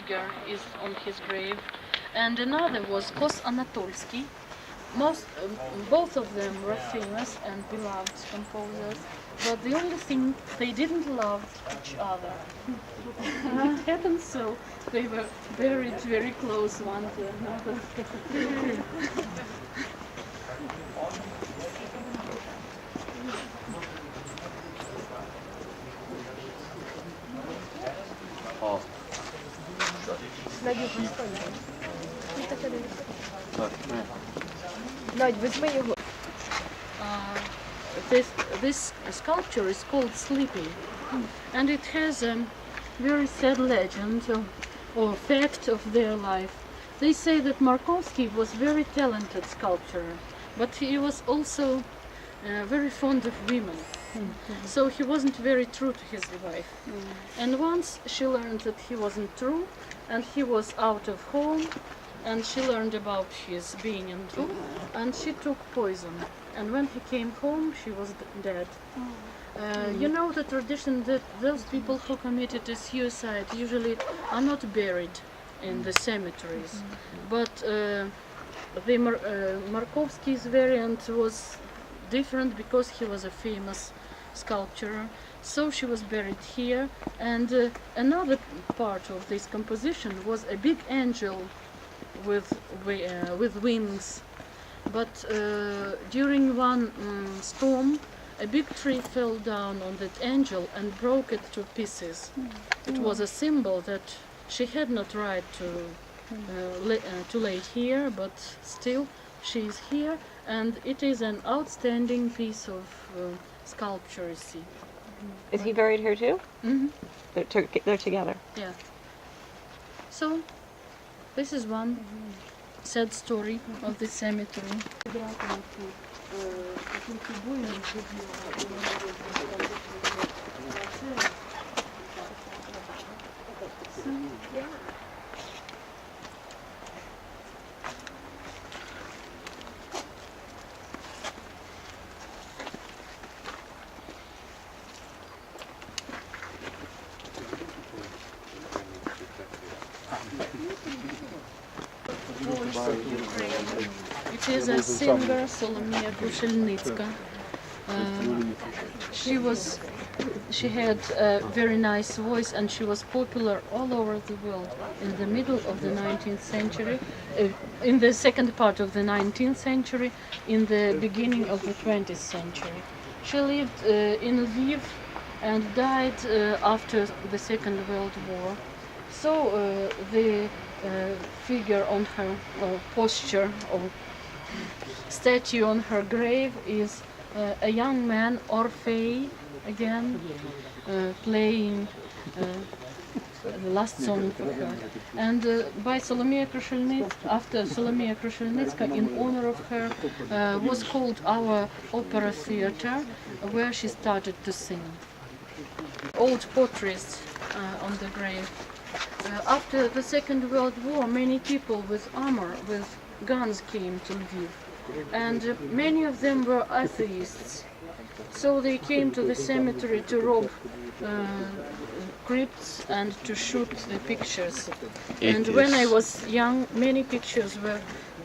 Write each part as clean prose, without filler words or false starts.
figure is on his grave, and another was Kos Anatolsky. Both of them were famous and beloved composers, but the only thing, they didn't love each other. It happened so. They were buried very close one to another. This sculpture is called Sleepy, and it has a very sad legend or fact of their life. They say that Markovsky was very talented sculptor, but he was also very fond of women. So he wasn't very true to his wife. And once she learned that he wasn't true, and he was out of home, and she learned about his being untrue, and she took poison. And when he came home, she was dead. You know the tradition that those people who committed a suicide usually are not buried in the cemeteries. But the Markovsky's variant was different because he was a famous sculptor. So she was buried here. And another part of this composition was a big angel with wings. But during one storm, a big tree fell down on that angel and broke it to pieces. It was a symbol that she had not right to lay it here, but still she is here, and it is an outstanding piece of sculpture, you see. Is he buried here too? Mm-hmm. They're together. Yeah. So, this is one sad story of the cemetery. It is a singer, Solomia Krushelnitska. She had a very nice voice, and she was popular all over the world in the middle of the 19th century, in the second part of the 19th century, in the beginning of the 20th century. She lived in Lviv and died after the Second World War. So the figure on her posture or statue on her grave is a young man, Orphei, again, playing the last song for her. And by Solomia Krushelnitska, after Solomia Krushelnitska, in honor of her, was called our opera theater, where she started to sing. Old portraits on the grave. After the Second World War, many people with armor, with guns came to Lviv, and many of them were atheists. So they came to the cemetery to rob crypts and to shoot the pictures. And when I was young, many pictures were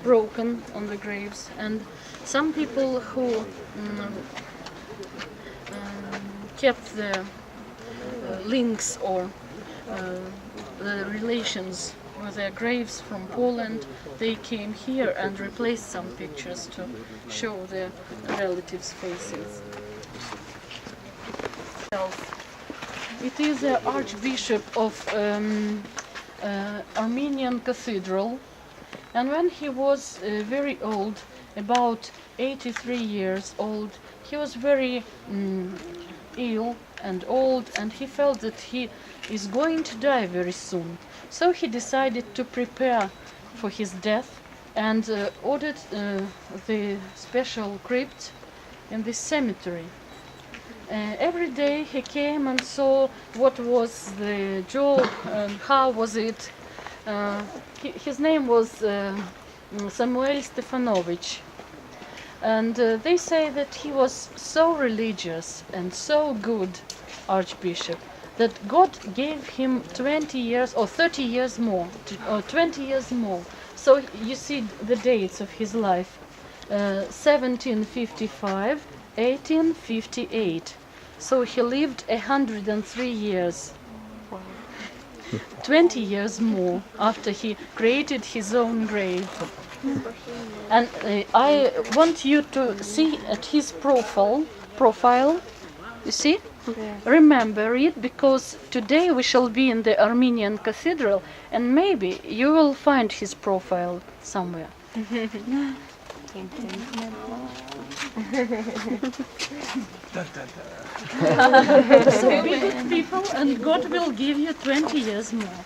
broken on the graves, and some people who kept the links or the relations with their graves from Poland, they came here and replaced some pictures to show their relatives' faces. It is the Archbishop of Armenian Cathedral, and when he was very old, about 83 years old, he was very ill and old, and he felt that he is going to die very soon. So he decided to prepare for his death and ordered the special crypt in this cemetery. Every day he came and saw what was the job and how was it. His name was Samuel Stefanovich. And they say that he was so religious and so good archbishop that God gave him 20 years or 30 years more, or 20 years more. So you see the dates of his life: 1755, 1858. So he lived 103 years. 20 years more after he created his own grave. And I want you to see at his profile, you see? Yeah. Remember it, because today we shall be in the Armenian cathedral and maybe you will find his profile somewhere. So be good people and God will give you 20 years more.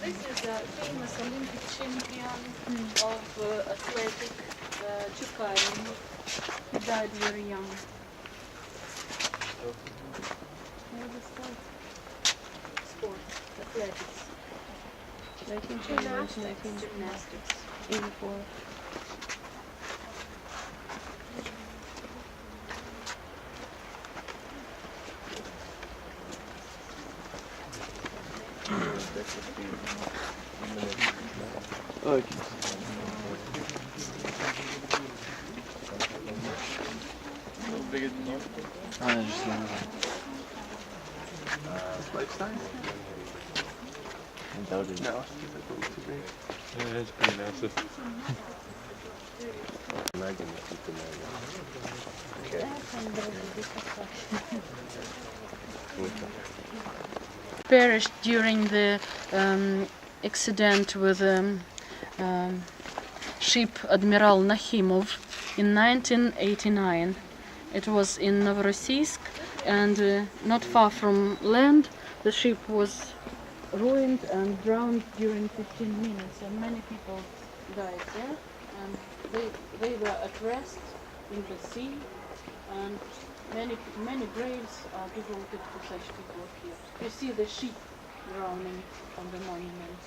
This is a famous Olympic champion of athletic, Chukarin. He died very young. Sports, athletics. Gymnastics. 84. Lifestyle? No, it's a little too big. Yeah, it's pretty massive. Perished during the accident with ship Admiral Nahimov in 1989. It was in Novorossiysk, and not far from land the ship was ruined and drowned during 15 minutes, and many people died there, and they were at rest in the sea, and many graves are devoted to such people here. You see the ship drowning on the monument.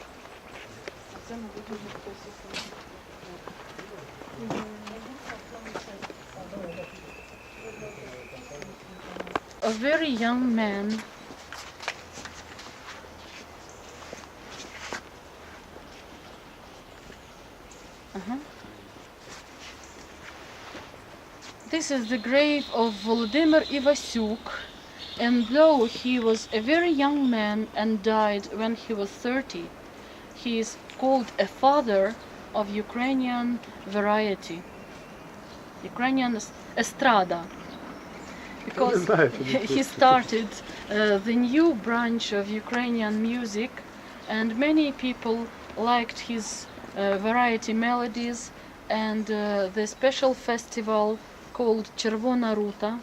A very young man. This is the grave of Volodymyr Ivasyuk, and though he was a very young man and died when he was 30, he is called a father of Ukrainian variety, Ukrainian estrada, because he started the new branch of Ukrainian music, and many people liked his variety melodies, and the special festival called Червона Рута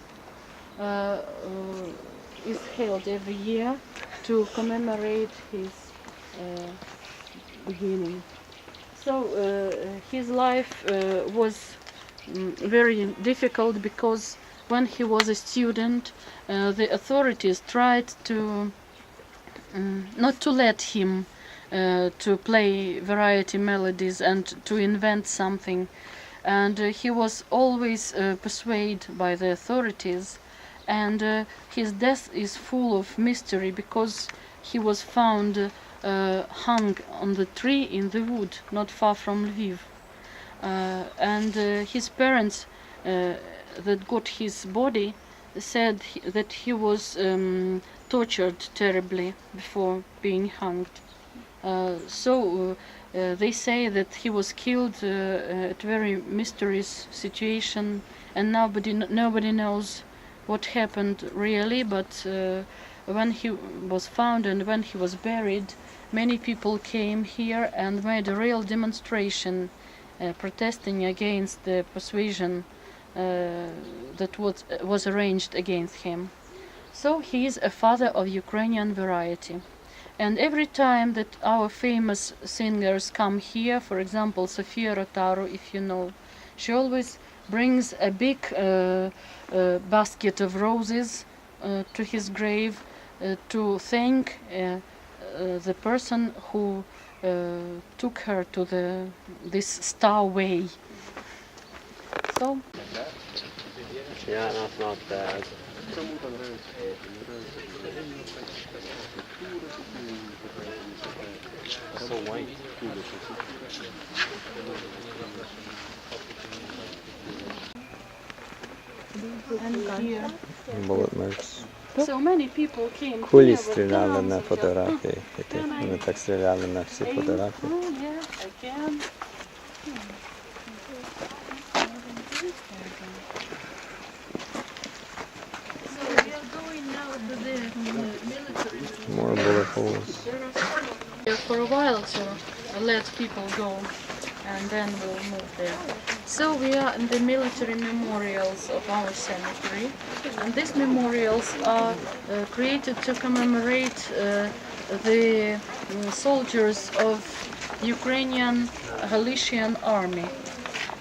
is held every year to commemorate his beginning. So his life was very difficult, because when he was a student, the authorities tried to not to let him to play variety melodies and to invent something, and he was always persuaded by the authorities, and his death is full of mystery, because he was found hung on the tree in the wood not far from Lviv, and his parents that got his body said that he was tortured terribly before being hanged. So they say that he was killed at a very mysterious situation, and nobody knows what happened really, but when he was found and when he was buried, many people came here and made a real demonstration protesting against the persuasion that was arranged against him. So he is a father of Ukrainian variety. And every time that our famous singers come here, for example, Sofia Rotaru, if you know, she always brings a big basket of roses to his grave to thank the person who took her to this star way. So Yeah, that's not bad. Кому-то нравится, кому-то не нравится. So white. And here. Bullet marks. So many people came Кулі here with стріляли guns на and фотографії. Вони так стріляли на всі aim. фотографії. Oh, yeah, I can. So we are going now to the military. More bullet holes. For a while to let people go, and then we'll move there. So we are in the military memorials of our cemetery, and these memorials are created to commemorate the soldiers of Ukrainian Galician army.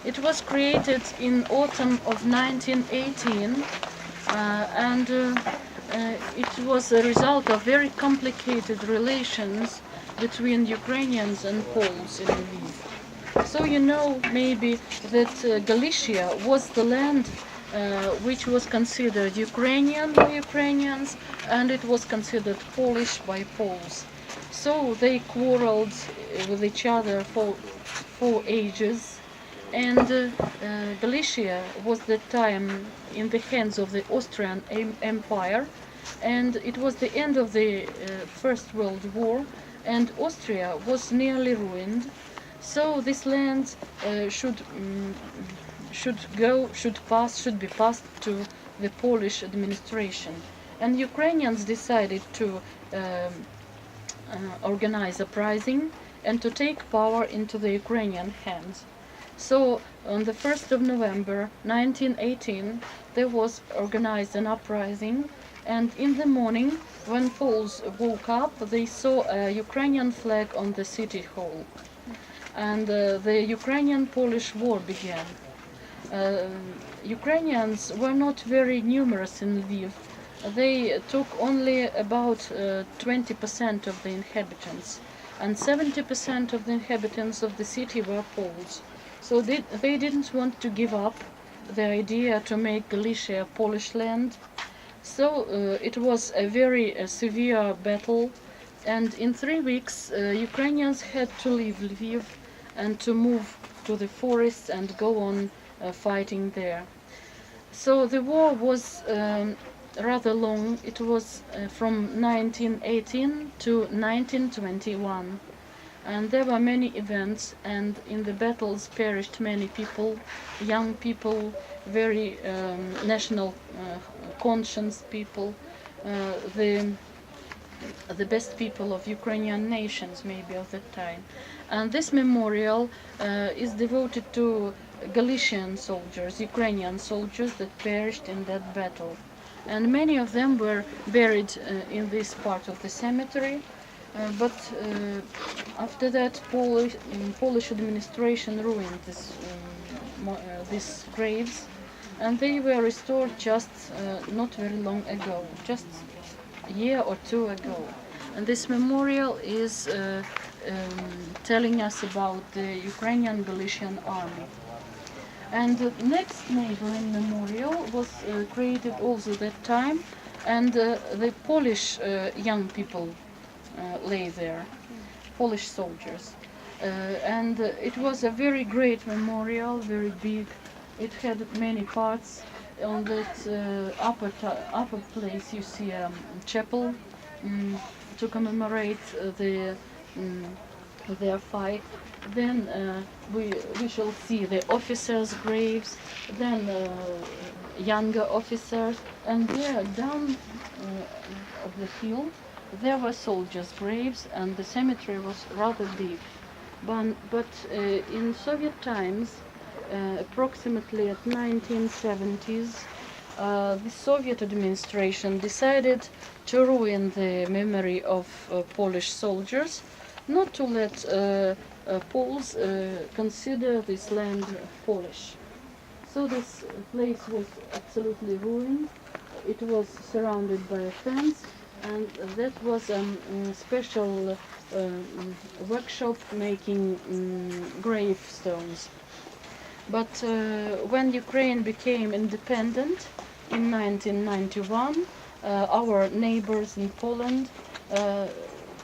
It was created in autumn of 1918, and it was a result of very complicated relations between Ukrainians and Poles in Lviv. So you know maybe that Galicia was the land which was considered Ukrainian by Ukrainians, and it was considered Polish by Poles. So they quarreled with each other for ages, and Galicia was at that time in the hands of the Austrian Empire, and it was the end of the First World War, and Austria was nearly ruined. So this land should be passed to the Polish administration, and Ukrainians decided to organize a uprising and to take power into the Ukrainian hands. So on the 1st of November 1918 there was organized an uprising, and in the morning when Poles woke up they saw a Ukrainian flag on the city hall, and the Ukrainian-Polish war began. Ukrainians were not very numerous in Lviv. They took only about 20% of the inhabitants, and 70% of the inhabitants of the city were Poles. So they didn't want to give up the idea to make Galicia a Polish land. So it was a very severe battle, and in 3 weeks Ukrainians had to leave Lviv and to move to the forests and go on fighting there. So the war was rather long. It was from 1918 to 1921, and there were many events, and in the battles perished many people, young people, very national conscious people, the best people of Ukrainian nations maybe of that time. And this memorial is devoted to Galician soldiers, Ukrainian soldiers that perished in that battle. And many of them were buried in this part of the cemetery, but after that Polish administration ruined these graves, and they were restored just not very long ago, just a year or two ago. And this memorial is telling us about the Ukrainian Galician army. And the next neighboring memorial was created also that time, and the Polish young people lay there, Polish soldiers. And it was a very great memorial, very big. It had many parts. On that upper place you see a chapel to commemorate their fight. Then we shall see the officers' graves, then younger officers, and there down of the hill there were soldiers' graves, and the cemetery was rather big. But in Soviet times, approximately at 1970s, the Soviet administration decided to ruin the memory of Polish soldiers, not to let Poles consider this land Polish. So this place was absolutely ruined. It was surrounded by a fence, and that was a special workshop making gravestones. But when Ukraine became independent, in 1991, our neighbors in Poland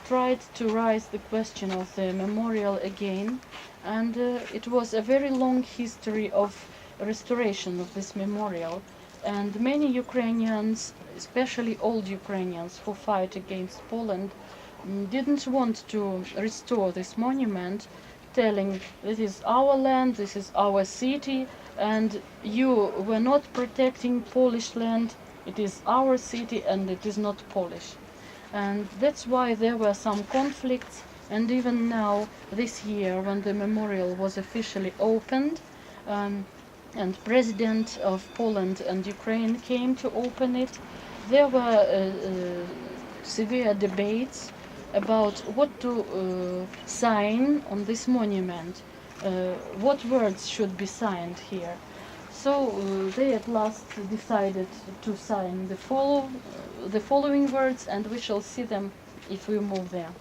tried to raise the question of the memorial again, and it was a very long history of restoration of this memorial. And many Ukrainians, especially old Ukrainians who fight against Poland, didn't want to restore this monument, telling this is our land, this is our city, and you were not protecting Polish land, it is our city and it is not Polish. And that's why there were some conflicts, and even now, this year, when the memorial was officially opened, and President of Poland and Ukraine came to open it, there were severe debates about what to sign on this monument, what words should be signed here. So they at last decided to sign the following words, and we shall see them if we move there.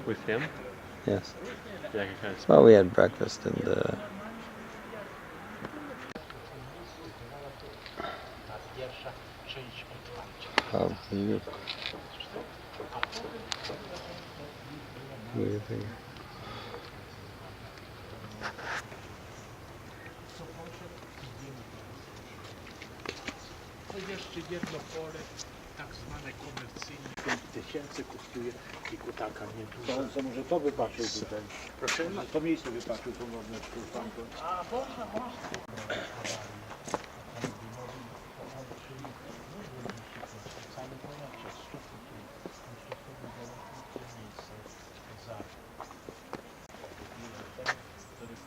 With him? Yes. Yeah, he kind of Well, we had breakfast and you. What do you think? To jeszcze jedno pole, tak zwane komercyjne, 5000 kosztuje i kutaka nie duża. To może to wypatrzył tutaj. Proszę? To miejsce wypatrzył, to można stamtąd. A, można.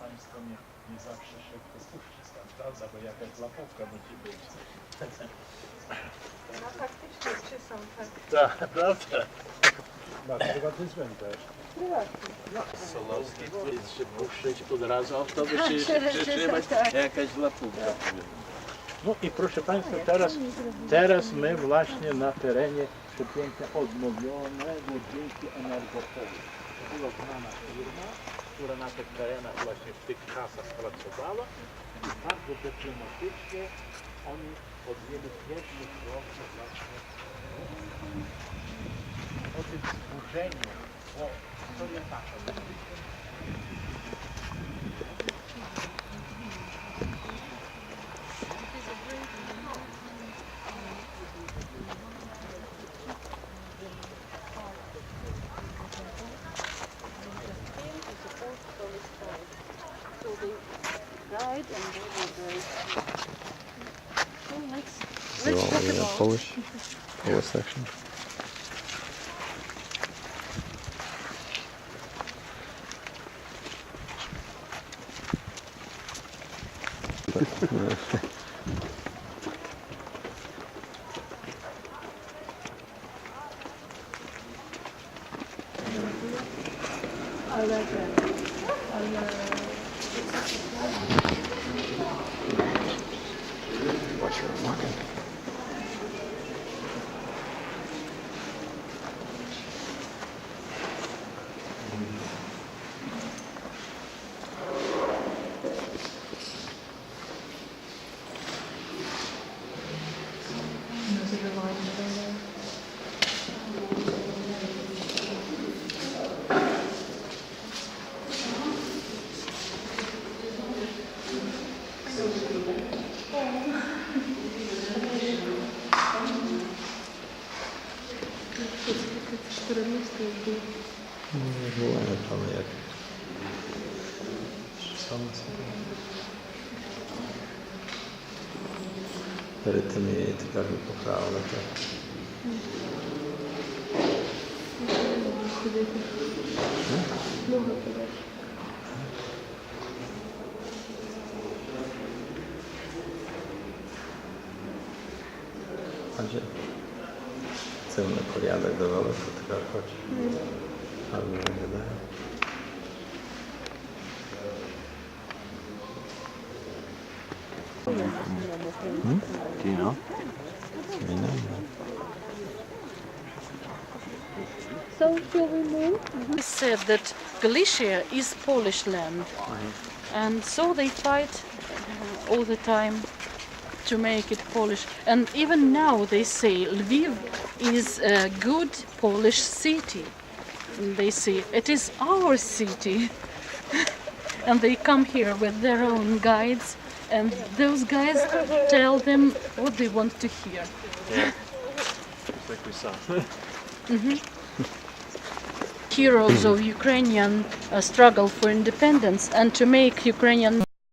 Państwo nie zawsze się puści tam, prawda, bo jakaś łapówka musi być. No faktycznie, czy są tak? Tak, prawda. Masz prywatny cmentarz. Solowski, czy puszczać od razu autobus, czy przytrzymać jakaś łapówka. No i proszę Państwa, teraz my właśnie na terenie przepięknie odnowionego dzięki energopolu. To była znana firma, która na tych terenach właśnie w tych czasach pracowała i bardzo dyplomatycznie oni podjęli pierwszy krok właśnie o tym zburzeniu, bo to jest taka. You want one in the Polish section? Watch her walking. Byłem prawie jak rytmy typowo poprawa tak. Chodźcie. Chcemy porядок давали фотографувати. Гарно виглядає. Do you know? So shall we move? He said that Galicia is Polish land, and so they fight all the time to make it Polish. And even now they say Lviv is a good Polish city. And they say it is our city. And they come here with their own guides, and those guys tell them what they want to hear. Yeah. Just like we saw. Heroes of Ukrainian struggle for independence and to make Ukrainian